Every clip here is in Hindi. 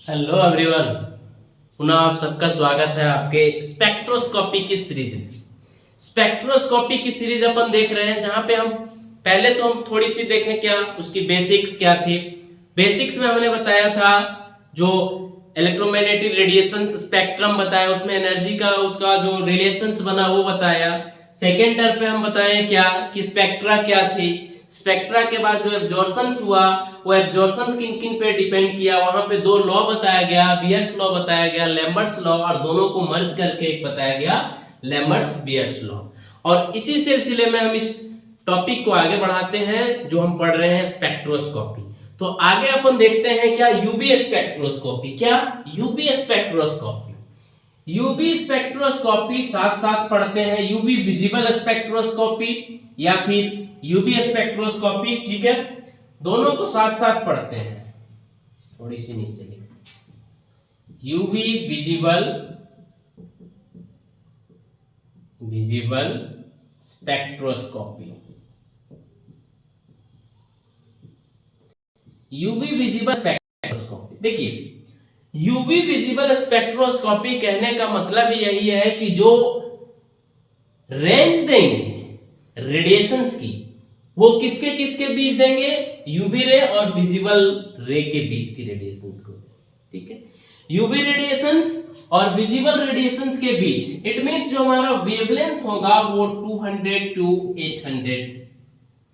हेलो एवरीवन, पुनः आप सबका स्वागत है आपके स्पेक्ट्रोस्कोपी की सीरीज में। स्पेक्ट्रोस्कोपी की सीरीज अपन देख रहे हैं, जहां पे हम पहले तो हम थोड़ी सी देखें क्या उसकी बेसिक्स क्या थी। बेसिक्स में हमने बताया था जो इलेक्ट्रोमैग्नेटिक रेडिएशन स्पेक्ट्रम बताया, उसमें एनर्जी का उसका जो रिलेशंस बना वो बताया। सेकेंड टर्म पे हम बताए क्या कि स्पेक्ट्रा क्या थी। स्पेक्ट्रा के बाद जो एब्जॉर्प्शंस हुआ वो एब्जॉर्प्शंस किन किन पे डिपेंड किया, वहां पे दो लॉ बताया गया, बियर्स लॉ बताया गया, लैम्बर्ट्स लॉ, और दोनों को मर्ज करके एक बताया गया लैम्बर्ट्स बियर्स लॉ। और इसी सिलसिले में हम इस टॉपिक को आगे बढ़ाते हैं जो हम पढ़ रहे हैं स्पेक्ट्रोस्कोपी। तो आगे अपन देखते हैं क्या यूवी स्पेक्ट्रोस्कोपी। क्या यूवी स्पेक्ट्रोस्कोपी? यूवी स्पेक्ट्रोस्कोपी साथ साथ पढ़ते हैं यूवी विजिबल स्पेक्ट्रोस्कोपी या फिर यूवी स्पेक्ट्रोस्कोपी। ठीक है, दोनों को साथ साथ पढ़ते हैं। थोड़ी सी नीचे लिखो UV visible spectroscopy. UV visible spectroscopy, देखिए यूवी विजिबल स्पेक्ट्रोस्कोपी कहने का मतलब यही है कि जो रेंज देंगे रेडिएशंस की, वो किसके किसके बीच देंगे? यूवी रे और विजिबल रे के बीच की रेडिएशंस को। ठीक है, यूवी रेडिएशंस और विजिबल रेडिएशंस के बीच, इट मींस जो हमारा वेवलेंथ होगा वो 200 टू 800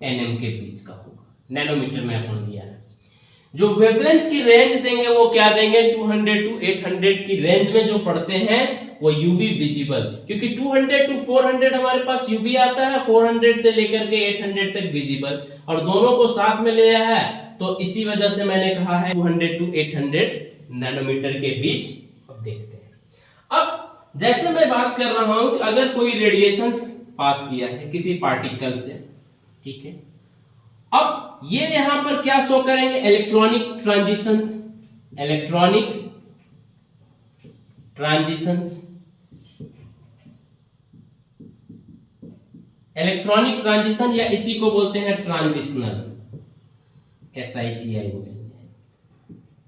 nm के बीच का होगा। नैनोमीटर में अपन लिया है। जो वेवलेंथ की रेंज देंगे वो क्या देंगे? 200 टू 800 की रेंज में जो पढ़ते हैं वो यूवी विजिबल, क्योंकि 200 टू 400 हमारे पास यूवी आता है, 400 से लेकर के 800 तक विजिबल, और दोनों को साथ में लिया है, तो इसी वजह से मैंने कहा है 200 टू 800 नैनोमीटर के बीच। अब देखते हैं, अब जैसे मैं बात कर रहा हूं कि अगर कोई रेडिएशंस पास किया है किसी पार्टिकल से, ठीक है, अब ये यहां पर क्या शो करेंगे? Electronic transitions. Electronic transitions, electronic transition या इसी को बोलते हैं ट्रांजिशनल, SITI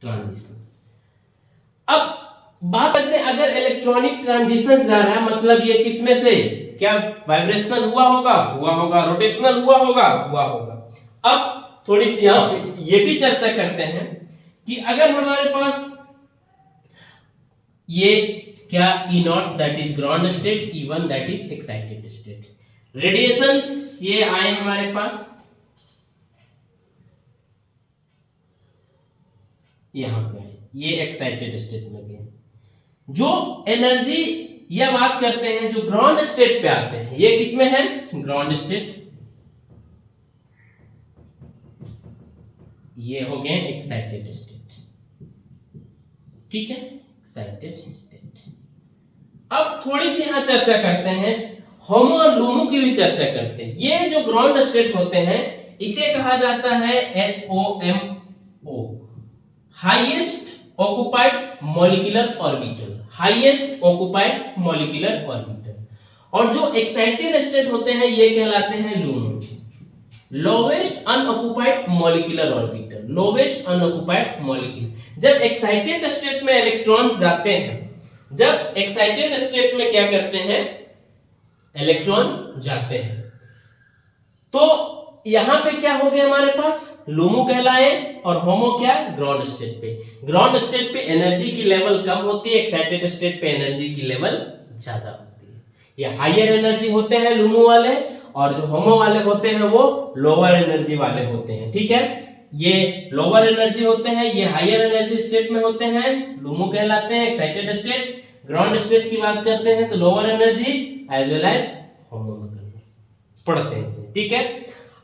ट्रांजिशन। अब बात करते हैं, अगर इलेक्ट्रॉनिक ट्रांजिशन जा रहा है मतलब ये किसमें से? क्या वाइब्रेशनल हुआ होगा, रोटेशनल हुआ होगा। अब थोड़ी सी यहां ये भी चर्चा करते हैं कि अगर हमारे पास ये क्या E0 that is ground state, E1 that is excited state, radiations ये आए हमारे पास यहां पे, ये एक्साइटेड स्टेट में गए। जो एनर्जी या बात करते हैं जो ग्राउंड स्टेट पे आते हैं, ये किसमें है? Ground state. ये हो गए एक्साइटेड स्टेट। ठीक है, एक्साइटेड स्टेट। अब थोड़ी सी यहां चर्चा करते हैं, होमो और लूमो की भी चर्चा करते हैं। ये जो ग्राउंड स्टेट होते हैं इसे कहा जाता है HOMO, highest occupied molecular orbital. Highest occupied molecular orbital. और जो एक्साइटेड स्टेट होते हैं ये कहलाते हैं LUMO, lowest unoccupied molecular orbital. Lowest unoccupied molecule. जब एक्साइटेड स्टेट में इलेक्ट्रॉन्स जाते हैं, जब एक्साइटेड स्टेट में क्या करते हैं? इलेक्ट्रॉन जाते हैं, तो यहां पे क्या हो गया हमारे पास? लूमो कहलाए, और होमो क्या? ग्राउंड स्टेट पे। ग्राउंड स्टेट पे एनर्जी की लेवल कम होती है, एक्साइटेड स्टेट पे एनर्जी की लेवल ज्यादा होती है। ये हायर एनर्जी होते हैं लूमो वाले, और जो होमो वाले होते हैं वो लोअर एनर्जी वाले होते हैं। ठीक है, ये लोअर एनर्जी होते हैं, ये हायर एनर्जी स्टेट में होते हैं, लूमो कहलाते हैं एक्साइटेड स्टेट। ग्राउंड स्टेट की बात करते हैं तो lower energy as well as homo पढ़ते हैं इसे। ठीक है,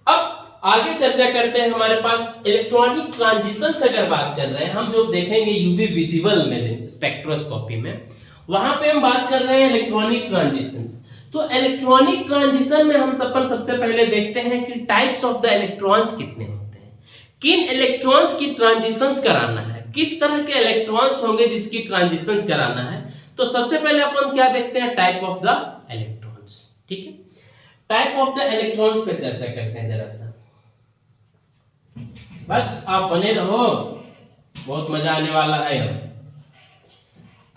अब आगे चर्चा करते हैं हमारे पास इलेक्ट्रॉनिक ट्रांजिशन से अगर बात कर रहे हैं हम, जो देखेंगे यूवी विजिबल में स्पेक्ट्रोस्कोपी में, वहां पे हम बात कर रहे हैं इलेक्ट्रॉनिक ट्रांजिशन। तो इलेक्ट्रॉनिक ट्रांजिशन में हम सबसे पहले देखते हैं कि टाइप्स ऑफ द इलेक्ट्रॉन्स कितने होते हैं, किन इलेक्ट्रॉन्स की ट्रांजिशंस कराना है, किस तरह के इलेक्ट्रॉन्स होंगे जिसकी ट्रांजिशंस कराना है। तो सबसे पहले अपन क्या देखते हैं? Type of the electrons. ठीक है, टाइप ऑफ द इलेक्ट्रॉन्स पे चर्चा करते हैं जरा सा। बस आप बने रहो, बहुत मजा आने वाला है।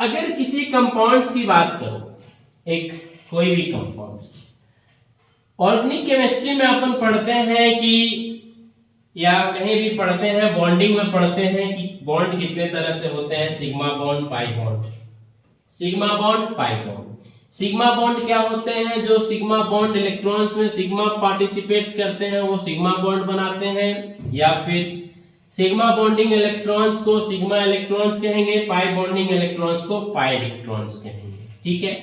अगर किसी कंपाउंड्स की बात करो, एक कोई भी कंपाउंड्स, ऑर्गेनिक केमिस्ट्री में अपन पढ़ते हैं कि या कहीं भी पढ़ते हैं, बॉन्डिंग में पढ़ते हैं कि बॉन्ड कितने तरह से होते हैं, sigma bond, pi bond. Sigma bond, pi bond. Sigma bond क्या होते हैं? जो सिग्मा बॉन्ड इलेक्ट्रॉन्स में सिग्मा पार्टिसिपेट्स करते हैं वो सिग्मा बॉन्ड बनाते हैं, या फिर सिग्मा बॉन्डिंग इलेक्ट्रॉन्स को सिग्मा इलेक्ट्रॉन्स कहेंगे, पाई बॉन्डिंग इलेक्ट्रॉन्स को पाई इलेक्ट्रॉन्स कहेंगे। ठीक है।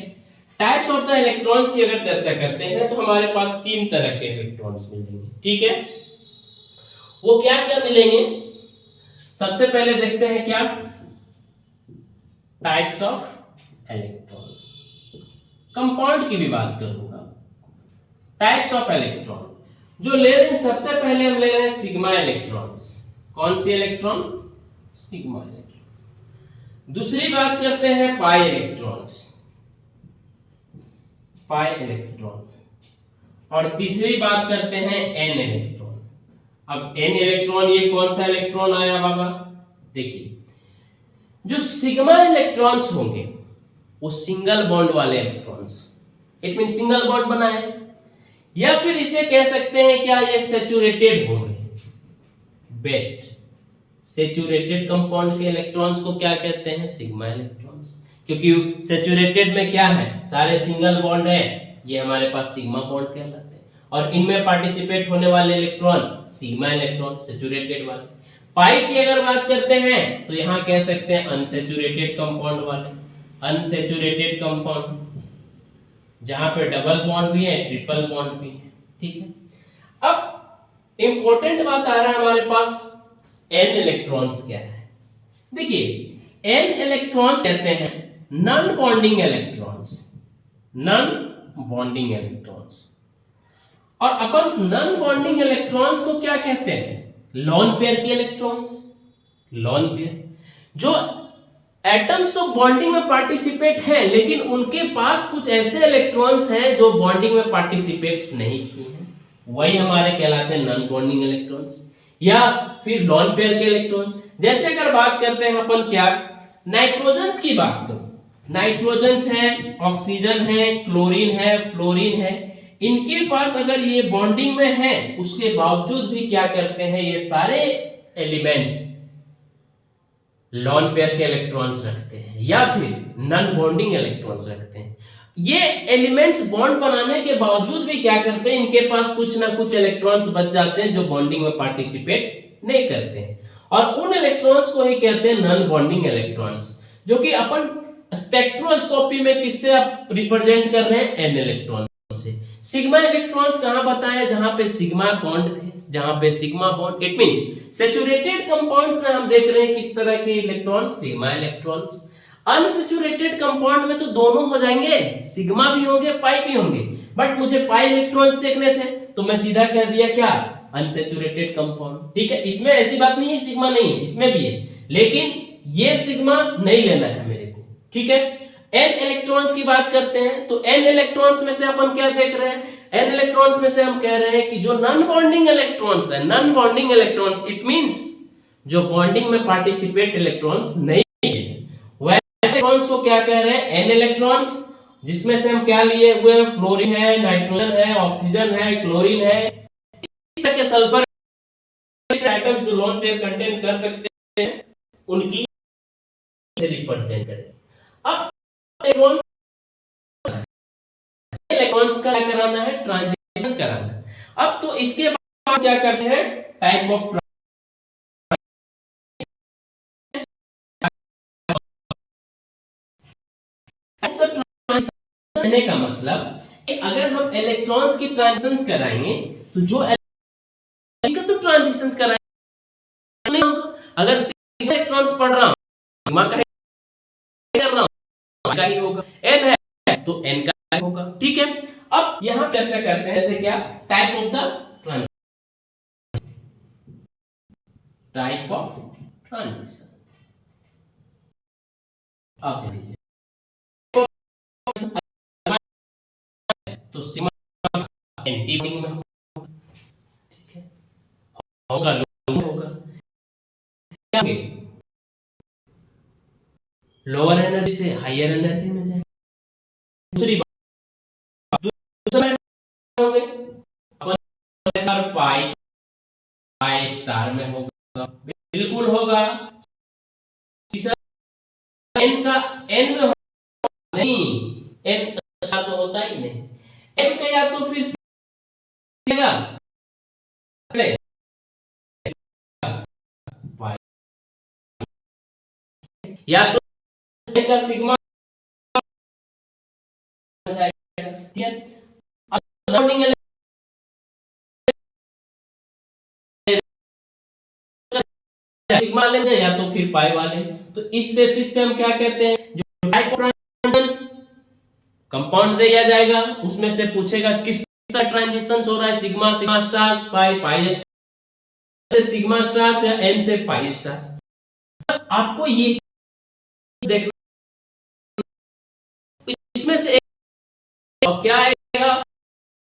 टाइप्स ऑफ द इलेक्ट्रॉन्स की अगर चर्चा करते हैं तो हमारे पास तीन तरह के इलेक्ट्रॉन्स मिलेंगे। ठीक है, वो क्या क्या मिलेंगे? सबसे पहले देखते हैं क्या, टाइप्स ऑफ इलेक्ट्रॉन। कंपाउंड की भी बात करूंगा। टाइप्स ऑफ इलेक्ट्रॉन जो ले रहे हैं, सबसे पहले हम ले रहे हैं सिग्मा इलेक्ट्रॉन्स। कौन सी इलेक्ट्रॉन? Sigma electron. दूसरी बात करते हैं पाई इलेक्ट्रॉन्स, पाई इलेक्ट्रॉन। और तीसरी बात करते हैं एन इलेक्ट्रॉन। अब एन इलेक्ट्रॉन ये कौन सा इलेक्ट्रॉन आया बाबा? देखिए, जो सिग्मा इलेक्ट्रॉन्स होंगे वो सिंगल बॉन्ड वाले electrons, it mean single bond बनाए, या फिर इसे कह सकते हैं क्या, ये सैचुरेटेड होंगे। बेस्ट सैचुरेटेड कंपाउंड के इलेक्ट्रॉन्स को क्या कहते हैं? Sigma electrons. क्योंकि सैचुरेटेड में क्या है, सारे सिंगल बॉन्ड है, ये हमारे पास सिग्मा बॉन्ड कहलाते हैं। और इनमें पार्टिसिपेट होने वाले इलेक्ट्रॉन सिग्मा इलेक्ट्रॉन, सैचुरेटेड वाले। पाई की अगर बात करते हैं तो यहां कह सकते हैं अनसैचुरेटेड कंपाउंड वाले, अनसैचुरेटेड कंपाउंड, जहां पे डबल बॉन्ड भी है, ट्रिपल बॉन्ड भी है। ठीक है। अब इंपॉर्टेंट बात आ रहा है हमारे पास, एन इलेक्ट्रॉन्स क्या है? देखिए, एन इलेक्ट्रॉन्स कहते हैं non bonding electrons, non bonding electrons. और अपन नॉन बॉन्डिंग इलेक्ट्रॉन्स को क्या कहते हैं? लोन पेयर के इलेक्ट्रॉन्स। लोन पेयर, जो एटम्स तो बॉन्डिंग में पार्टिसिपेट हैं, लेकिन उनके पास कुछ ऐसे इलेक्ट्रॉन्स हैं जो बॉन्डिंग में पार्टिसिपेट नहीं किए हैं, वही हमारे कहलाते हैं नॉन बॉन्डिंग इलेक्ट्रॉन्स या फिर लोन पेयर के इलेक्ट्रॉन। जैसे अगर बात करते हैं अपन क्या, नाइट्रोजन्स की बात करो, नाइट्रोजन्स है, ऑक्सीजन है, क्लोरीन है, फ्लोरीन है, इनके पास अगर ये बॉन्डिंग में है, उसके बावजूद भी क्या करते हैं, ये सारे एलिमेंट्स लोन पेयर के इलेक्ट्रॉन्स रखते हैं या फिर नॉन बॉन्डिंग इलेक्ट्रॉन्स रखते हैं। ये एलिमेंट्स बॉन्ड बनाने के बावजूद भी क्या करते हैं, इनके पास कुछ ना कुछ इलेक्ट्रॉन्स बच जाते हैं जो बॉन्डिंग में पार्टिसिपेट नहीं करते हैं, और उन इलेक्ट्रॉन्स को ही कहते हैं नॉन बॉन्डिंग इलेक्ट्रॉन्स, जो कि अपन स्पेक्ट्रोस्कोपी में किससे आप रिप्रेजेंट कर रहे हैं? एन इलेक्ट्रॉन से। सिग्मा इलेक्ट्रॉन्स कहां बताया? जहां पे सिग्मा बॉन्ड थे, जहां पे sigma bond, it means saturated compounds में हम देख रहे हैं किस तरह के electron, sigma electrons. Unsaturated compound में तो दोनों हो जाएंगे, सिग्मा भी होंगे, पाई भी होंगे, बट मुझे पाई इलेक्ट्रॉन्स देखने थे तो मैं सीधा कह दिया क्या, अनसैचुरेटेड कंपाउंड। ठीक है, इसमें ऐसी बात नहीं है सिग्मा नहीं है, इसमें भी है, लेकिन ये सिग्मा नहीं लेना है मेरे को। ठीक है, एन इलेक्ट्रॉन्स की बात करते हैं तो एन इलेक्ट्रॉन्स में से अपन क्या देख रहे हैं? एन इलेक्ट्रॉन्स में से हम कह रहे हैं कि जो नॉन बॉन्डिंग इलेक्ट्रॉन्स है, non bonding electrons it means जो बॉन्डिंग में पार्टिसिपेट इलेक्ट्रॉन्स नहीं है, वैसे इलेक्ट्रॉन्स को क्या कह रहे हैं? एन इलेक्ट्रॉन्स, जिसमें से हम क्या लिए हुए हैं? फ्लोरीन है, नाइट्रोजन है, ऑक्सीजन है, क्लोरीन है, इस तरह के सल्फर एटम्स जो लोन पेयर कंटेन कर सकते हैं, उनकी रिप्रेजेंट करें। अब इलेक्ट्रॉन, इलेक्ट्रॉन्स का क्या कराना है? ट्रांजिशंस कराना है। अब तो इसके बाद क्या करते हैं? टाइप ऑफ, तो ट्रांजिशन करने का मतलब कि अगर हम इलेक्ट्रॉन्स की ट्रांजिशंस कराएंगे तो जो का तो ट्रांजिशंस कराएंगे नहीं होगा। अगर सिग्मा इलेक्ट्रॉन्स पढ़ रहा हूं, सिग्मा का कर रहा हूं, का ही होगा। एन है तो एन का होगा। ठीक है, अब यहां चर्चा करते हैं जैसे क्या, type of the transition, type of transition. अब देख लीजिए, तो सिग्मा एंटी बॉन्डिंग में होगा, ठीक है, होगा, होगा क्या होंगे? लोअर एनर्जी से हायर एनर्जी में जाएगा। दूसरी बात, दूसरा हो गए अपन पाई पाई स्टार में होगा, बिल्कुल होगा। तीसरा एन का एन में होगा नहीं, एन स्टार तो होता ही नहीं, एन का या तो फिर सीगा या तो एन का सिग्मा हो जाएगा, ठीक है। अब सराउंडिंग सिग्मा वाले या तो फिर पाई वाले, तो इस बेसिस पे हम क्या कहते हैं, जो टाइप ऑफ ट्रांजिशंस कंपाउंड दिया जाएगा उसमें से पूछेगा किस तरह ट्रांजिशंस हो रहा है, सिग्मा सिग्मा स्टार्स, पाई पाई स्टार्स, सिग्मा स्टार्स या एन से पाई स्टार्स। बस आपको ये देखना, इसमें से एक और क्या आएगा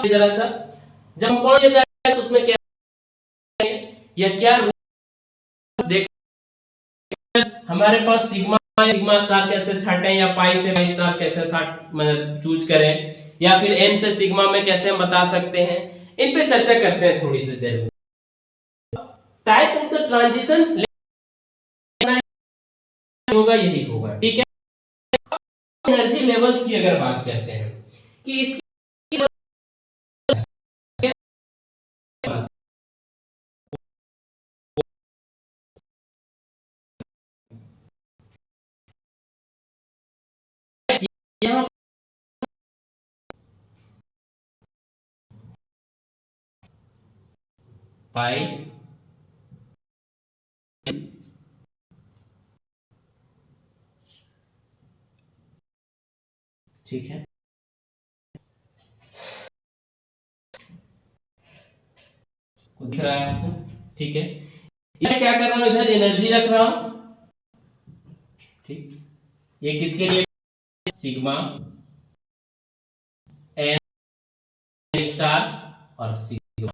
जरा सा, जब कंपाउंड दिया जाएगा तो उसमें क्या है या क्या देख, हमारे पास सिग्मा सिग्मा स्टार कैसे छाटें या पाई से पाई स्टार कैसे मतलब चूज करें, या फिर एन से सिग्मा में कैसे हम बता सकते हैं, इन पे चर्चा करते हैं थोड़ी सी देर में। टाइप ऑफ द ट्रांजिशंस होगा, यही होगा, ठीक है। एनर्जी लेवल्स की अगर बात करते हैं कि इसकी यहाँ पाई ठीक है, दिख रहा है आपको, ठीक है। ये क्या कर रहा हूं, इधर एनर्जी रख रहा हूं, ठीक। ये किसके लिए, सिग्मा एन स्टार और सिग्मा,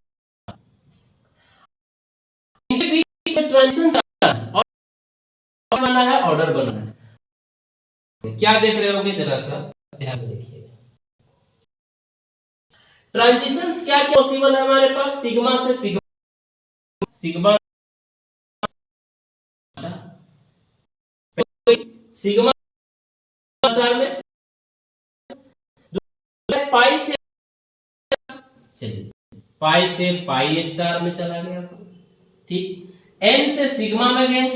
इनके बीच में ट्रांजिशन और बना है, ऑर्डर बना है। क्या देख रहे होंगे जरा सा ध्यान से देखिएगा, ट्रांजिशंस क्या क्या पॉसिबल है हमारे पास, सिग्मा से सिग्मा, सिग्मा सिग्मा स्टार में, पाई से, चलिए पाई से पाई स्टार में चला गया, ठीक। एन से सिग्मा में गए,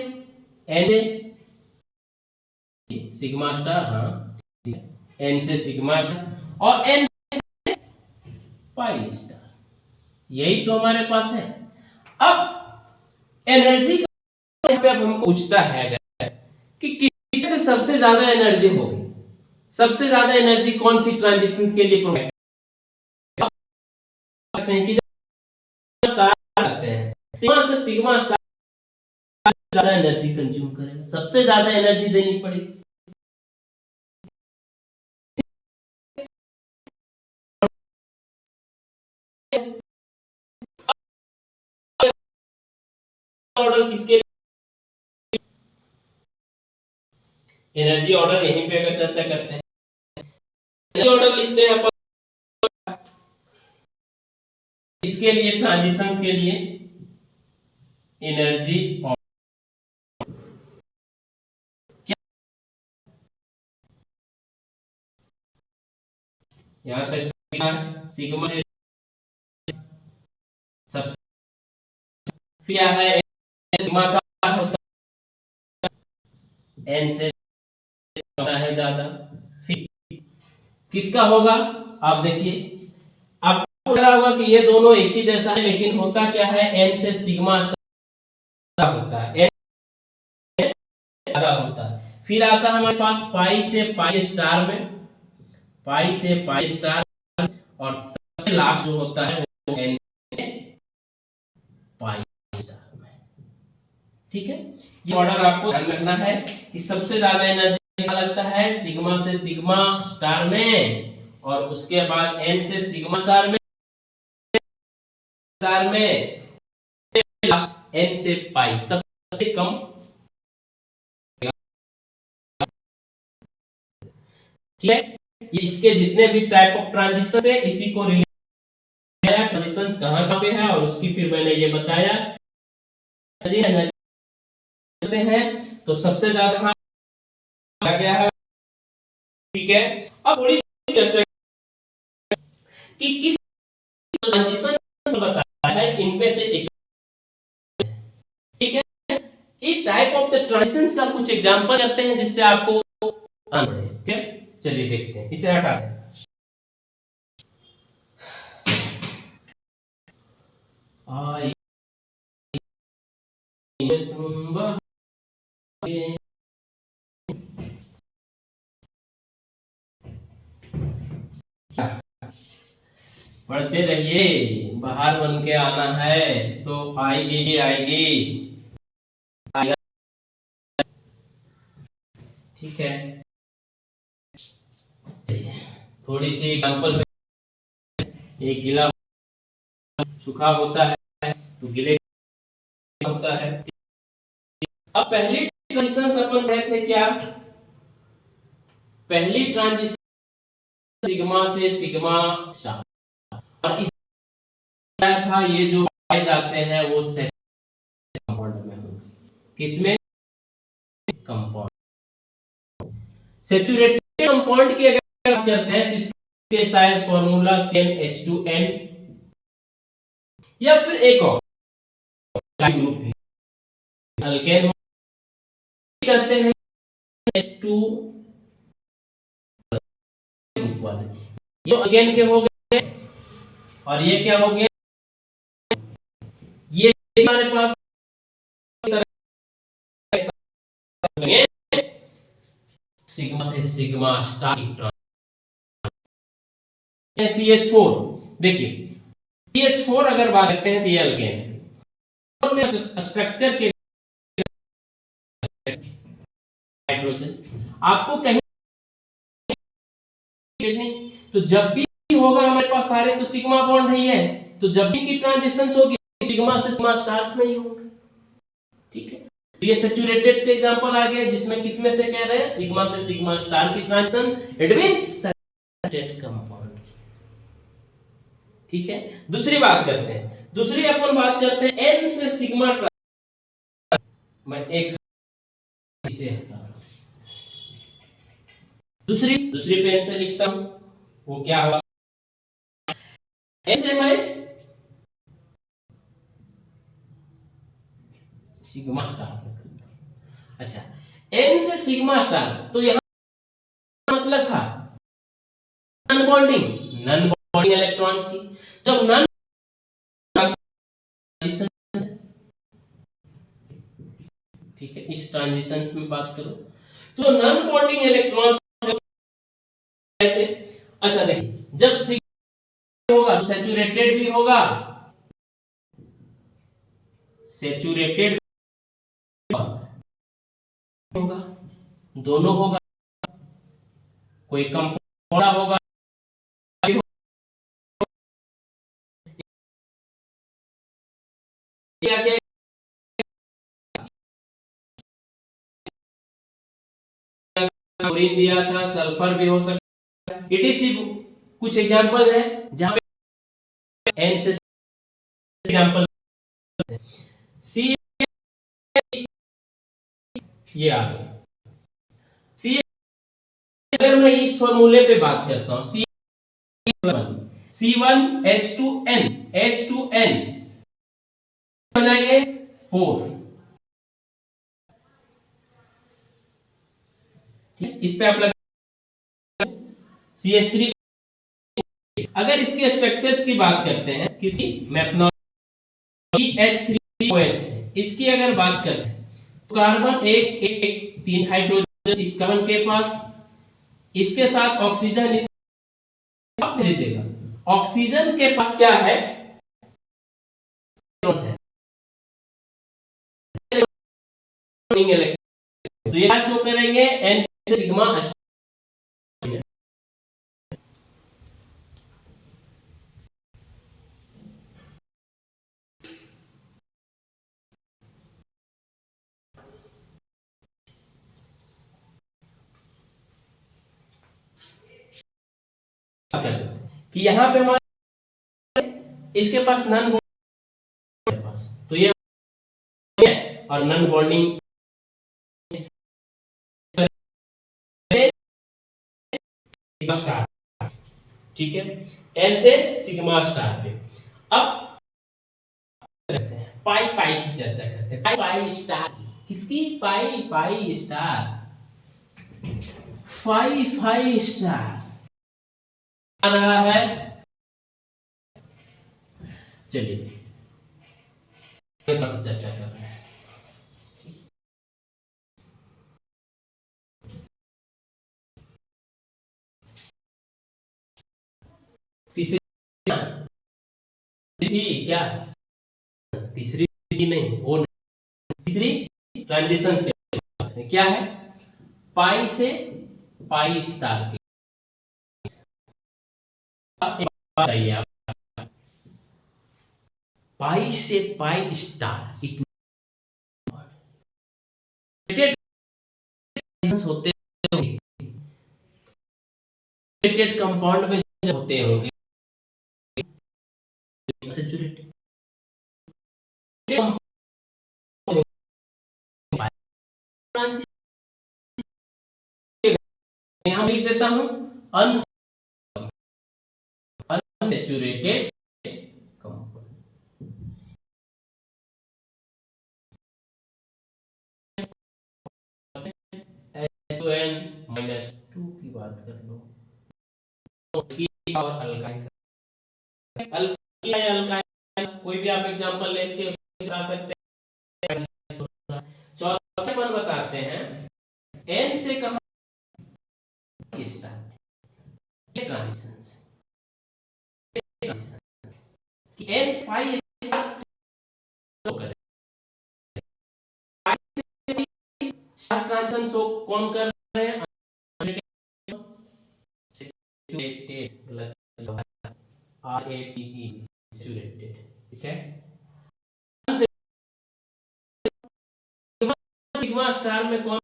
एन से सिग्मा स्टार, हाँ एन से सिग्मा स्टार और एन से पाई स्टार, यही तो हमारे पास है। अब एनर्जी का यहाँ पे अब हमको पूछता है कि किसी से सबसे ज्यादा एनर्जी होगी, सबसे ज्यादा एनर्जी कौन सी ट्रांजिशंस के लिए प्रोवाइड करते हैं, कि स्टार आते हैं सिग्मा से सिग्मा स्टार ज्यादा एनर्जी कंज्यूम करेगा, सबसे ज्यादा एनर्जी देनी पड़ेगी। ऑर्डर किसके, एनर्जी ऑर्डर यहीं पे अगर चर्चा करते हैं, एनर्जी ऑर्डर लिखते हैं अपन इसके लिए, ट्रांजिशंस के लिए एनर्जी यहां तक सिग्मा से सबसे क्या है, सिग्मा का होता है एन से होता है ज्यादा, फिर किसका होगा, आप देखिए आपको लग रहा होगा कि ये दोनों एक ही जैसा है, लेकिन होता क्या है, एन से सिग्मा स्टार होता है, एन ज्यादा होता है। फिर आता है हमारे पास पाई से पाई स्टार में, पाई से पाई स्टार, और सबसे लास्ट जो होता है वो एन से पाई स्टार में, ठीक है। ये ऑर्डर आपको ध्यान रखना है कि सबसे ज्यादा एनर्जी क्या लगता है, सिग्मा से सिग्मा स्टार में, और उसके बाद एन से सिग्मा स्टार में एन से पाई, सबसे कम ठीक है, ये इसके जितने भी टाइप ऑफ ट्रांजिशन है इसी को ट्रांजिशंस कहाँ पे है और उसकी फिर मैंने ये बताया करते हैं तो सबसे ज्यादा आ गया है। ठीक है, अब थोड़ी सी चर्चा कि किस ट्रांजिशन बताया है इनमें से एक। ठीक है, इस टाइप ऑफ द ट्रांजिशंस का कुछ एग्जांपल करते हैं जिससे आपको ठीक है, चलिए देखते हैं, इसे हटा दें। आई तुम पढ़ते रहिए, बाहर बन के आना है तो आएगी ही आएगी। ठीक है, चलिए थोड़ी सी एग्जांपल। एक गिला सूखा होता है तो गिले होता है। अब पहली ट्रांजिशन अपन पढ़े थे क्या, पहली ट्रांजिशन सिग्मा से सिग्मा स्टार, और इस क्या था, ये जो पाए जाते हैं वो कंपाउंड में होंगे। किसमें, कंपाउंड। सैचुरेटेड कंपाउंड की अगर बात करते हैं तो इसके शायद फार्मूला CnH2n या फिर एक और ग्रुप है अल्केन कहते हैं H2 ग्रुप वाले, ये अल्केन के हो गए। और ये क्या हो गया, ये हमारे पास सिग्मा से सिग्मा स्टार CH4। देखिए CH4 अगर बात करते हैं तो ये अल्केन है, में स्ट्रक्चर के हाइड्रोजन आपको कहीं नहीं, तो जब भी होगा हमारे पास सारे तो सिग्मा बॉन्ड है ही है, तो जब भी की ट्रांजिशंस होगी सिग्मा से सिग्मा स्टार्स में ही होंगे। ठीक है, ये सैचुरेटेड्स के एग्जांपल आ गए जिसमें किसमें से कह रहे हैं सिग्मा से सिग्मा स्टार की transition, it means saturated compound. ठीक है, दूसरी बात करते हैं, दूसरी अपन बात करते हैं N से सिग्मा। मैं एक इसे हटा दूसरी पेन से लिखता हूं, वो क्या होगा, ऐसे मैं सिग्मा स्टार। अच्छा, N से सिग्मा स्टार, तो यहां मतलब था नॉन बॉन्डिंग इलेक्ट्रॉन्स की। जब नॉन ठीक है, इस ट्रांजिशंस में बात करो तो नॉन बॉन्डिंग इलेक्ट्रॉन्स थे। अच्छा देखिए, जब सिग्मा होगा तो सैचुरेटेड भी होगा, सैचुरेटेड होगा, दोनों होगा, कोई कंपाउंड होगा, क्या क्या क्लोरीन दिया था, सल्फर भी हो सकता है, इटीसी। कुछ एग्जांपल है जहां पे एन से एग्जांपल सी, ये आ गया सी। अगर मैं इस फार्मूले पे बात करता हूं C1H2n H2n हो जाएंगे 4। इस पे आप लगा CH3। अगर इसके स्ट्रक्चर्स की बात करते हैं, किसी मेथनॉल H3OH इसकी अगर बात करते हैं तो कार्बन एक एक, एक 3 हाइड्रोजन इस कार्बन के पास, इसके साथ ऑक्सीजन इस आप लीजिएगा, ऑक्सीजन के पास क्या है, तो ये शो करेंगे N से सिग्मा। कि यहाँ पे हमारे इसके पास नन बॉन्डिंग पास, तो ये और नन बॉन्डिंग स्टार, ठीक है, एन से सिग्मा स्टार पे। अब पाई पाई की चर्चा करते हैं, पाई पाई स्टार की, किसकी? Pi pi star, phi phi star आ रहा है। चलिए चर्चा कर रहे हैं। तीसरी थी क्या? तीसरी नहीं, वो तीसरी ट्रांजिशन क्या है? पाई से पाई स्टार की। बताइए आप, पाई से पाई स्टार होते कंपाउंड में होते होंगे सैचुरेटेड, यहाँ लिख देता हूं अनसैचुरेटेड कंपाउंड। -2 की बात कर लो, और अल्काइन, अल्काइन कोई भी आप एग्जांपल लेके बता सकते हैं। चौथे पर बताते हैं एन से कहां स्टार्ट, ये ट्रांजिशंस कि एन से पाई स्टार्ट करें, स्टार ट्रांजिशन शो कौन कर रहे हैं? RATE सैचुरेटेड, ठीक है। सिग्मा स्टार में कौन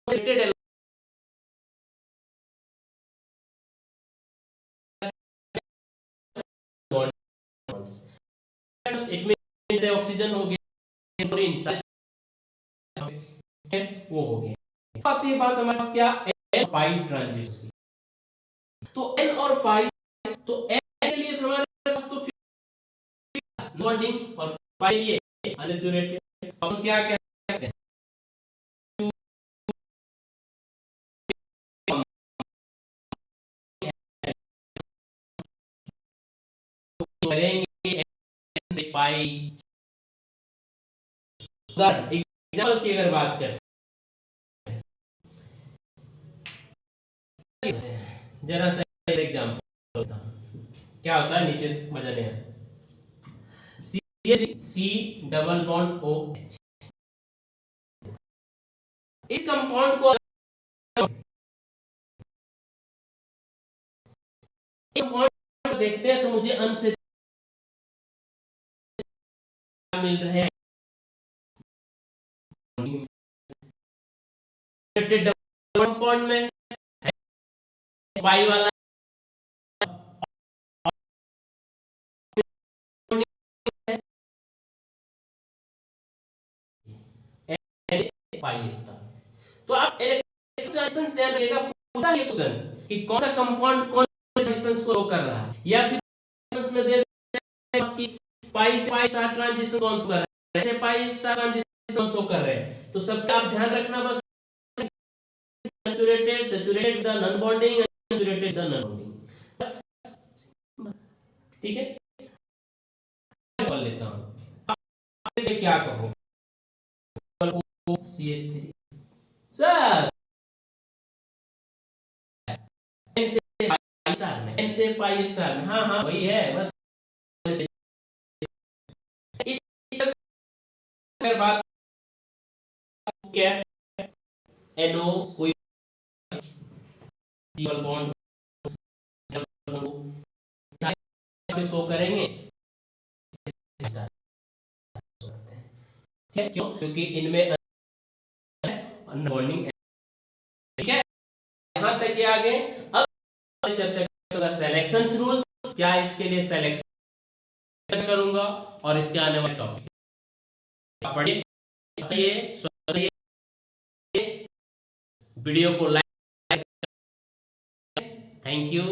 सैचुरेटेड? इट मींस से ऑक्सीजन हो गया, क्लोरीन वो हो गया। बात ये बात हमारे पास क्या? एन पाई ट्रांजिशन, तो एन और पाई, तो एन के लिए हमारे पास तो बॉन्डिंग और पाई लिए अनसैचुरेटेड, हम क्या कहते हैं करेंगे पाई। एग्जांपल की अगर बात करें, जरा सा एग्जांपल क्या होता है, नीचे मजा नहीं आता। सी डबल बॉन्ड ओ, इस कंपाउंड को कंपाउंड देखते हैं तो मुझे अनसैचुरेटेड मिल रहे हैं, कंपाउंड में वाई वाला पाई स्टार। तो आप इलेक्ट्रोस्टैटिक्स ध्यान रखिएगा, पूरा क्वेश्चन कि कौन सा कंपाउंड कौन से डिस्टेंस को कर रहा है, या फिर में दे कि पाई से पाई स्टार ट्रांजिशन कौन सा कर रहा है, ऐसे पाई स्टार ट्रांजिशन कौन सा कर रहे हैं, तो सबका आप ध्यान रखना बस, saturated saturated the non bonding, saturated the non bonding, ठीक है। बोल लेता हूं, आप क्या कहो, CH3 सर, एन से पाई स्टार में, एन से पाई स्टार में, हाँ हाँ वही है बस। इस अगर बात क्या NO कोई डबल बॉन्ड पे शो करेंगे, ठीक है, क्यों? क्योंकि इनमें बॉन्डिंग ठीक है, यहां तक ये आगे। अब चर्चा करूंगा सिलेक्शन रूल्स, क्या इसके लिए सिलेक्शन करूंगा और इसके आने वाले टॉपिक पढ़िए। वीडियो को लाइक, थैंक यू।